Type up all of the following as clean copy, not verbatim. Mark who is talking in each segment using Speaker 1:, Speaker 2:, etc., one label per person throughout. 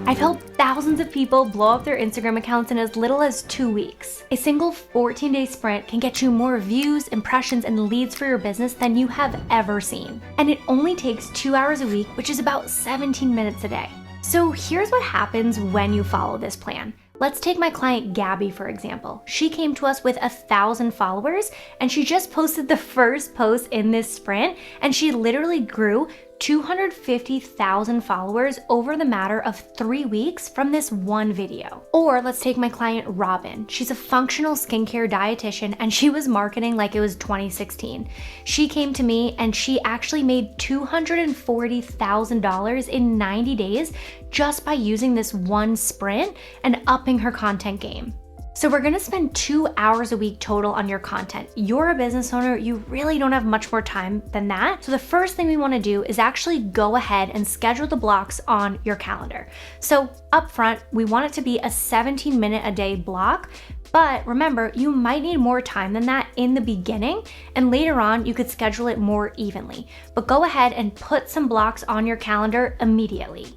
Speaker 1: I've helped thousands of people blow up their Instagram accounts in as little as 2 weeks. A single 14-day sprint can get you more views, impressions, and leads for your business than you have ever seen. And it only takes 2 hours a week, which is about 17 minutes a day. So here's what happens when you follow this plan. Let's take my client Gabby, for example. She came to us with 1,000 followers and she just posted the first post in this sprint, and she literally grew 250,000 followers over the matter of 3 weeks from this one video. Or let's take my client Robin. She's a functional skincare dietitian and she was marketing like it was 2016. She came to me and she actually made $240,000 in 90 days just by using this one sprint and upping her content game. So we're gonna spend 2 hours a week total on your content. You're a business owner, you really don't have much more time than that. So the first thing we wanna do is actually go ahead and schedule the blocks on your calendar. So up front, we want it to be a 17-minute a day block, but remember, you might need more time than that in the beginning, and later on, you could schedule it more evenly. But go ahead and put some blocks on your calendar immediately.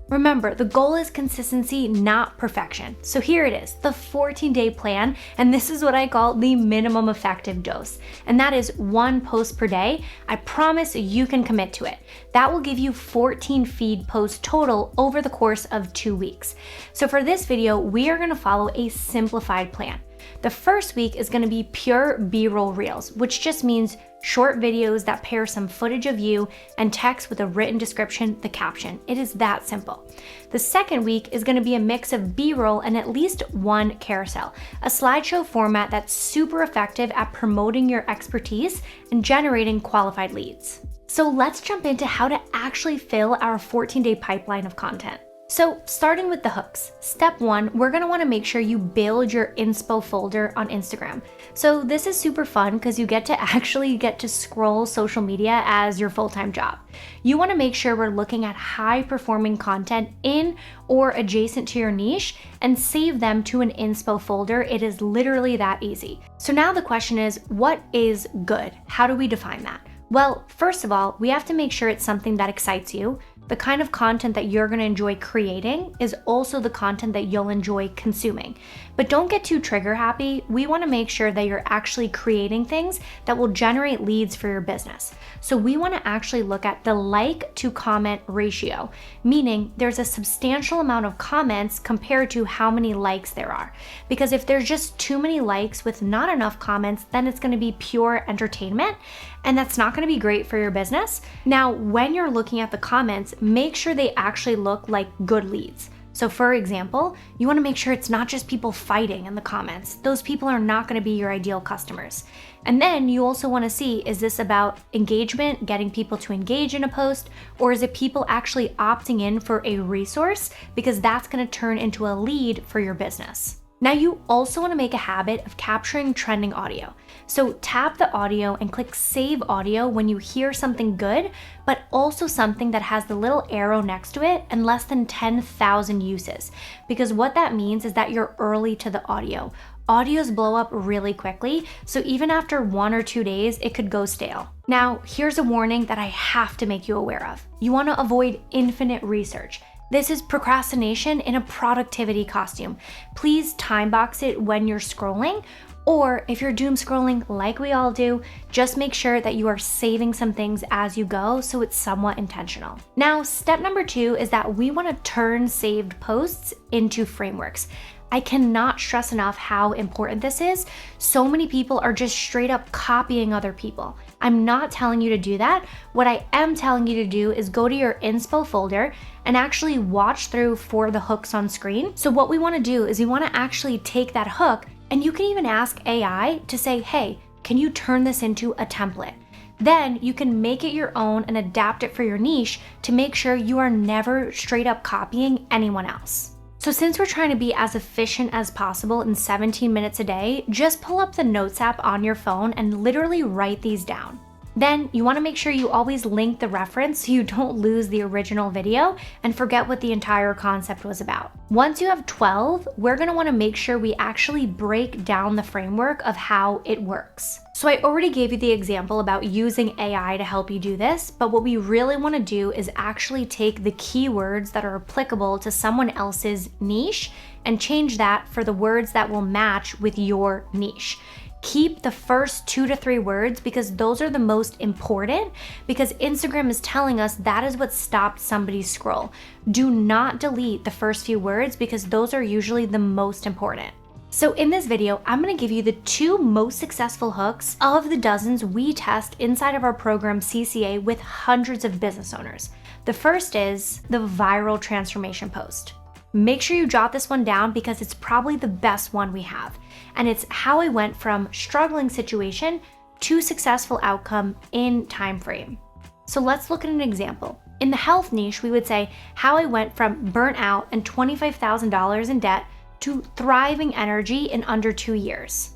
Speaker 1: Remember, the goal is consistency, not perfection. So here it is, the 14-day plan, and this is what I call the minimum effective dose. And that is 1 post per day. I promise you can commit to it. That will give you 14 feed posts total over the course of 2 weeks. So for this video, we are gonna follow a simplified plan. The first week is gonna be pure B-roll reels, which just means short videos that pair some footage of you and text with a written description, the caption. It is that simple. The second week is gonna be a mix of B-roll and at least 1 carousel, a slideshow format that's super effective at promoting your expertise and generating qualified leads. So let's jump into how to actually fill our 14-day pipeline of content. So starting with the hooks, step 1, we're gonna wanna make sure you build your inspo folder on Instagram. So this is super fun because you get to scroll social media as your full-time job. You wanna make sure we're looking at high-performing content in or adjacent to your niche and save them to an inspo folder. It is literally that easy. So now the question is, what is good? How do we define that? Well, first of all, we have to make sure it's something that excites you. The kind of content that you're gonna enjoy creating is also the content that you'll enjoy consuming. But don't get too trigger happy. We wanna make sure that you're actually creating things that will generate leads for your business. So we wanna actually look at the like to comment ratio, meaning there's a substantial amount of comments compared to how many likes there are. Because if there's just too many likes with not enough comments, then it's gonna be pure entertainment, and that's not gonna be great for your business. Now, when you're looking at the comments, make sure they actually look like good leads. So for example, you wanna make sure it's not just people fighting in the comments. Those people are not gonna be your ideal customers. And then you also wanna see, is this about engagement, getting people to engage in a post, or is it people actually opting in for a resource? Because that's gonna turn into a lead for your business. Now you also wanna make a habit of capturing trending audio. So tap the audio and click save audio when you hear something good, but also something that has the little arrow next to it and less than 10,000 uses. Because what that means is that you're early to the audio. Audios blow up really quickly, so even after 1 or 2 days, it could go stale. Now, here's a warning that I have to make you aware of. You wanna avoid infinite research. This is procrastination in a productivity costume. Please time box it when you're scrolling, or if you're doom scrolling like we all do, just make sure that you are saving some things as you go so it's somewhat intentional. Now, step number 2 is that we wanna turn saved posts into frameworks. I cannot stress enough how important this is. So many people are just straight up copying other people. I'm not telling you to do that. What I am telling you to do is go to your inspo folder and actually watch through for the hooks on screen. So what we wanna do is we wanna actually take that hook, and you can even ask AI to say, hey, can you turn this into a template? Then you can make it your own and adapt it for your niche to make sure you are never straight up copying anyone else. So since we're trying to be as efficient as possible in 17 minutes a day, just pull up the Notes app on your phone and literally write these down. Then you want to make sure you always link the reference so you don't lose the original video and forget what the entire concept was about. Once you have 12, we're going to want to make sure we actually break down the framework of how it works. So I already gave you the example about using AI to help you do this, but what we really want to do is actually take the keywords that are applicable to someone else's niche and change that for the words that will match with your niche. Keep the first 2 to 3 words because those are the most important, because Instagram is telling us that is what stopped somebody's scroll. Do not delete the first few words because those are usually the most important. So in this video, I'm going to give you the 2 most successful hooks of the dozens we test inside of our program CCA with hundreds of business owners. The first is the viral transformation post. Make sure you jot this one down because it's probably the best one we have. And it's how I went from struggling situation to successful outcome in time frame. So let's look at an example. In the health niche, we would say how I went from burnt out and $25,000 in debt to thriving energy in under 2 years.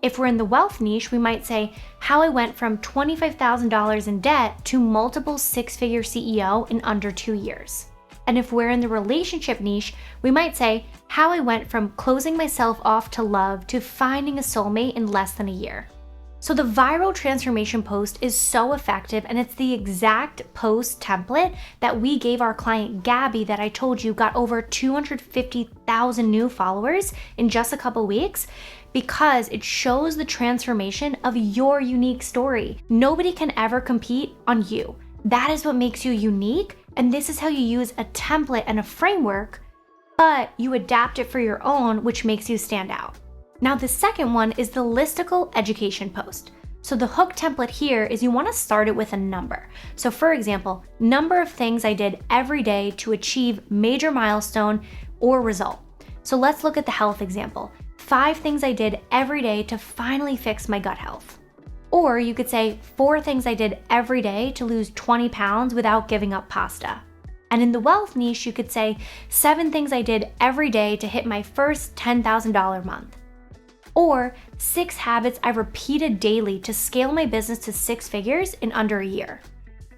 Speaker 1: If we're in the wealth niche, we might say how I went from $25,000 in debt to multiple 6-figure CEO in under 2 years. And if we're in the relationship niche, we might say how I went from closing myself off to love to finding a soulmate in less than a year. So the viral transformation post is so effective, and it's the exact post template that we gave our client Gabby that I told you got over 250,000 new followers in just a couple weeks, because it shows the transformation of your unique story. Nobody can ever compete on you. That is what makes you unique. And this is how you use a template and a framework, but you adapt it for your own, which makes you stand out. Now, the second one is the listicle education post. So the hook template here is you want to start it with a number. So for example, number of things I did every day to achieve major milestone or result. So let's look at the health example. 5 things I did every day to finally fix my gut health. Or you could say 4 things I did every day to lose 20 pounds without giving up pasta. And in the wealth niche, you could say 7 things I did every day to hit my first $10,000 month. Or 6 habits I repeated daily to scale my business to 6 figures in under a year.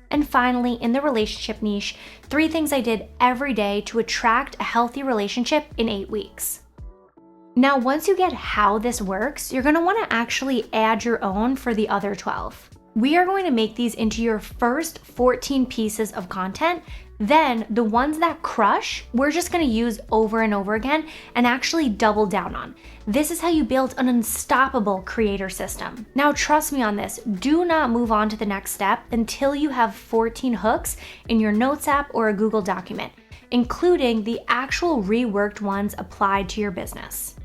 Speaker 1: And finally, in the relationship niche, 3 things I did every day to attract a healthy relationship in 8 weeks. Now, once you get how this works, you're going to want to actually add your own for the other 12. We are going to make these into your first 14 pieces of content. Then the ones that crush, we're just going to use over and over again and actually double down on. This is how you build an unstoppable creator system. Now, trust me on this. Do not move on to the next step until you have 14 hooks in your Notes app or a Google document, including the actual reworked ones applied to your business.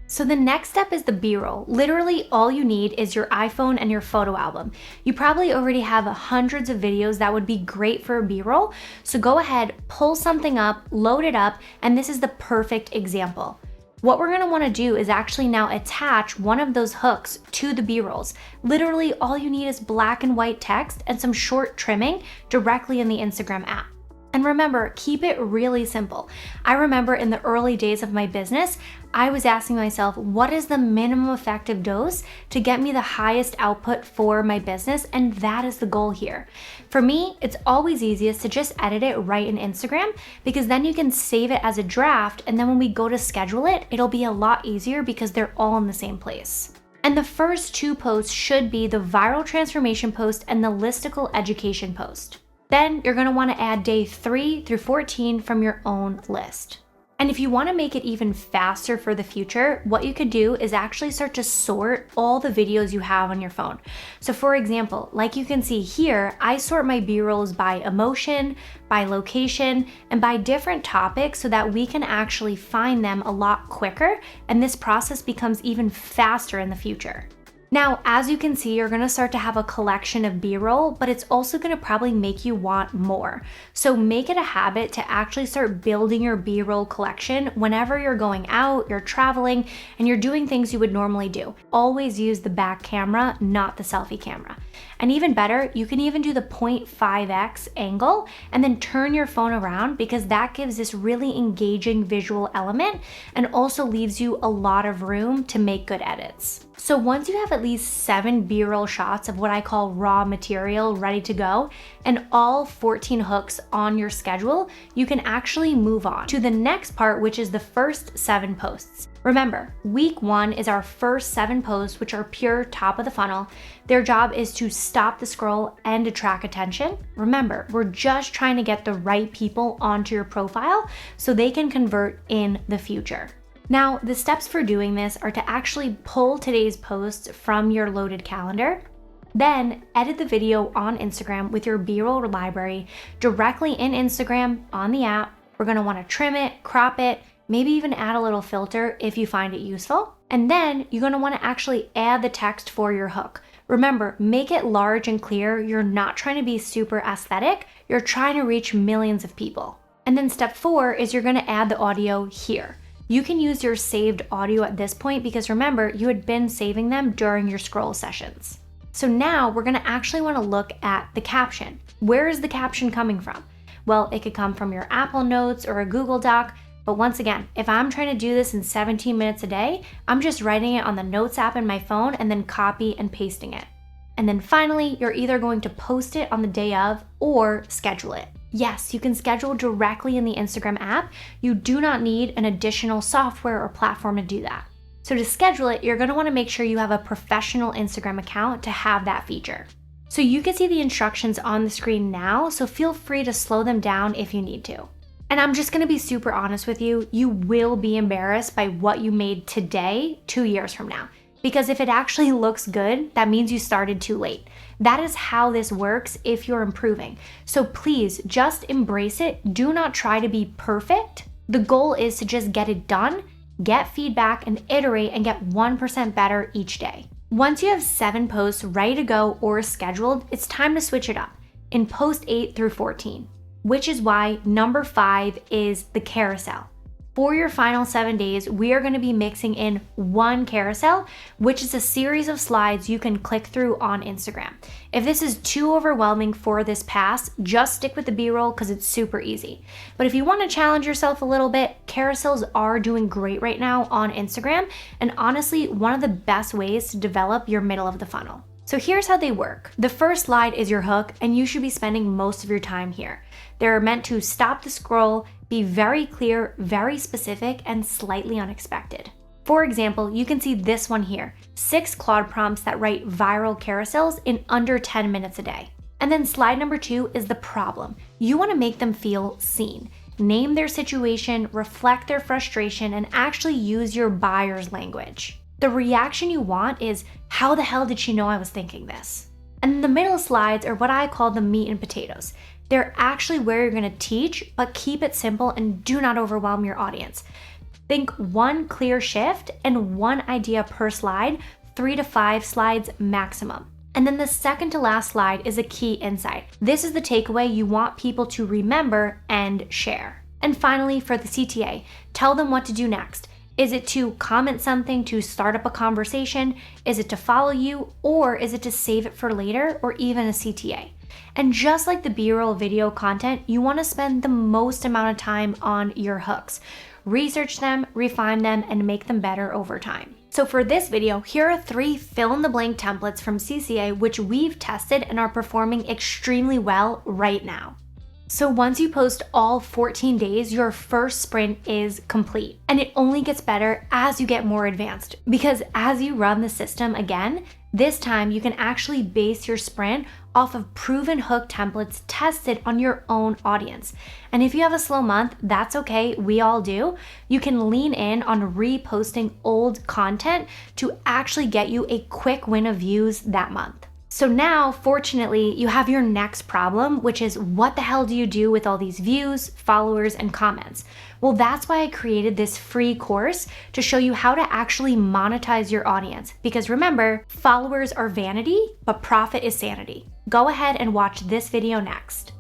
Speaker 1: So the next step is the B-roll. Literally all you need is your iPhone and your photo album. You probably already have hundreds of videos that would be great for a B-roll. So go ahead, pull something up, load it up, and this is the perfect example. What we're gonna wanna do is actually now attach one of those hooks to the B-rolls. Literally all you need is black and white text and some short trimming directly in the Instagram app. And remember, keep it really simple. I remember in the early days of my business, I was asking myself, what is the minimum effective dose to get me the highest output for my business? And that is the goal here. For me, it's always easiest to just edit it right in Instagram, because then you can save it as a draft. And then when we go to schedule it, it'll be a lot easier because they're all in the same place. And the first 2 posts should be the viral transformation post and the listicle education post. Then you're going to want to add day 3 through 14 from your own list. And if you want to make it even faster for the future, what you could do is actually start to sort all the videos you have on your phone. So for example, like you can see here, I sort my B-rolls by emotion, by location, and by different topics so that we can actually find them a lot quicker, and this process becomes even faster in the future. Now, as you can see, you're gonna start to have a collection of B-roll, but it's also gonna probably make you want more. So make it a habit to actually start building your B-roll collection whenever you're going out, you're traveling, and you're doing things you would normally do. Always use the back camera, not the selfie camera. And even better, you can even do the 0.5x angle and then turn your phone around, because that gives this really engaging visual element and also leaves you a lot of room to make good edits. So once you have at least 7 B-roll shots of what I call raw material ready to go and all 14 hooks on your schedule, you can actually move on to the next part, which is the first 7 posts. Remember, week 1 is our first 7 posts, which are pure top of the funnel. Their job is to stop the scroll and attract attention. Remember, we're just trying to get the right people onto your profile so they can convert in the future. Now, the steps for doing this are to actually pull today's posts from your loaded calendar, then edit the video on Instagram with your B-roll library directly in Instagram on the app. We're gonna wanna trim it, crop it, maybe even add a little filter if you find it useful. And then you're gonna wanna actually add the text for your hook. Remember, make it large and clear. You're not trying to be super aesthetic. You're trying to reach millions of people. And then step 4 is you're gonna add the audio here. You can use your saved audio at this point because remember, you had been saving them during your scroll sessions. So now we're gonna actually wanna look at the caption. Where is the caption coming from? Well, it could come from your Apple Notes or a Google Doc, but once again, if I'm trying to do this in 17 minutes a day, I'm just writing it on the Notes app in my phone and then copy and pasting it. And then finally, you're either going to post it on the day of or schedule it. Yes, you can schedule directly in the Instagram app. You do not need an additional software or platform to do that. So to schedule it, you're gonna wanna make sure you have a professional Instagram account to have that feature. So you can see the instructions on the screen now, so feel free to slow them down if you need to. And I'm just gonna be super honest with you, you will be embarrassed by what you made today 2 years from now. Because if it actually looks good, that means you started too late. That is how this works if you're improving. So please just embrace it. Do not try to be perfect. The goal is to just get it done, get feedback, and iterate and get 1% better each day. Once you have 7 posts ready to go or scheduled, it's time to switch it up in post 8 through 14, which is why number 5 is the carousel. For your final 7 days, we are going to be mixing in one carousel, which is a series of slides you can click through on Instagram. If this is too overwhelming for this pass, just stick with the B-roll because it's super easy. But if you want to challenge yourself a little bit, carousels are doing great right now on Instagram, and honestly, one of the best ways to develop your middle of the funnel. So here's how they work. The first slide is your hook, and you should be spending most of your time here. They're meant to stop the scroll, be very clear, very specific, and slightly unexpected. For example, you can see this one here, 6 Claude prompts that write viral carousels in under 10 minutes a day. And then slide number 2 is the problem. You want to make them feel seen. Name their situation, reflect their frustration, and actually use your buyer's language. The reaction you want is, how the hell did she know I was thinking this? And the middle slides are what I call the meat and potatoes. They're actually where you're gonna teach, but keep it simple and do not overwhelm your audience. Think one clear shift and one idea per slide, 3 to 5 slides maximum. And then the second to last slide is a key insight. This is the takeaway you want people to remember and share. And finally, for the CTA, tell them what to do next. Is it to comment something to start up a conversation? Is it to follow you? Or is it to save it for later or even a CTA? And just like the B-roll video content, you want to spend the most amount of time on your hooks. Research them, refine them, and make them better over time. So for this video, here are 3 fill-in-the-blank templates from CCA which we've tested and are performing extremely well right now. So once you post all 14 days, your first sprint is complete. And it only gets better as you get more advanced, because as you run the system again, this time you can actually base your sprint off of proven hook templates tested on your own audience. And if you have a slow month, that's okay, we all do. You can lean in on reposting old content to actually get you a quick win of views that month. So now, fortunately, you have your next problem, which is what the hell do you do with all these views, followers, and comments? Well, that's why I created this free course to show you how to actually monetize your audience. Because remember, followers are vanity, but profit is sanity. Go ahead and watch this video next.